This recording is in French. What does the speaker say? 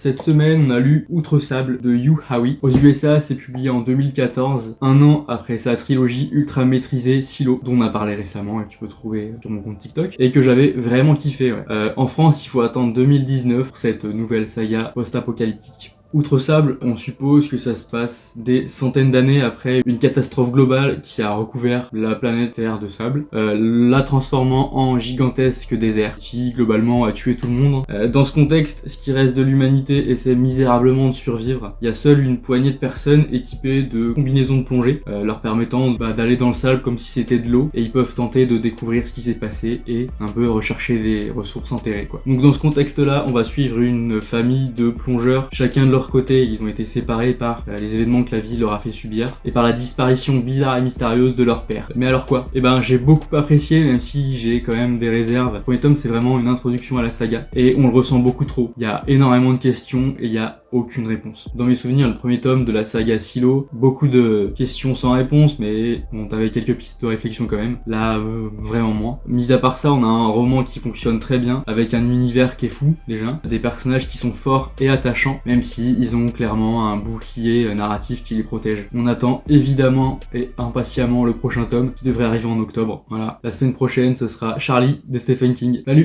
Cette semaine, on a lu Outre Sable de Yu Howie. Aux USA, c'est publié en 2014, un an après sa trilogie ultra maîtrisée Silo, dont on a parlé récemment et que tu peux trouver sur mon compte TikTok, et que j'avais vraiment kiffé. En France, il faut attendre 2019 pour cette nouvelle saga post-apocalyptique. Outre Sable, on suppose que ça se passe des centaines d'années après une catastrophe globale qui a recouvert la planète Terre de sable, la transformant en gigantesque désert qui globalement a tué tout le monde. Dans ce contexte, ce qui reste de l'humanité essaie misérablement de survivre. Il y a seule une poignée de personnes équipées de combinaisons de plongée, leur permettant d'aller dans le sable comme si c'était de l'eau, et ils peuvent tenter de découvrir ce qui s'est passé et un peu rechercher des ressources enterrées, quoi. Donc dans ce contexte-là, on va suivre une famille de plongeurs, chacun de leur côté, ils ont été séparés par les événements que la vie leur a fait subir et par la disparition bizarre et mystérieuse de leur père. Mais alors quoi ? J'ai beaucoup apprécié, même si j'ai quand même des réserves. Le premier tome, c'est vraiment une introduction à la saga et on le ressent beaucoup trop. Il y a énormément de questions et il y a aucune réponse. Dans mes souvenirs, le premier tome de la saga Silo, beaucoup de questions sans réponse, mais bon, t'avais quelques pistes de réflexion quand même. Là, vraiment moins. Mis à part ça, on a un roman qui fonctionne très bien, avec un univers qui est fou, déjà. Des personnages qui sont forts et attachants, même si ils ont clairement un bouclier narratif qui les protège. On attend évidemment et impatiemment le prochain tome, qui devrait arriver en octobre. Voilà. La semaine prochaine, ce sera Charlie de Stephen King. Salut!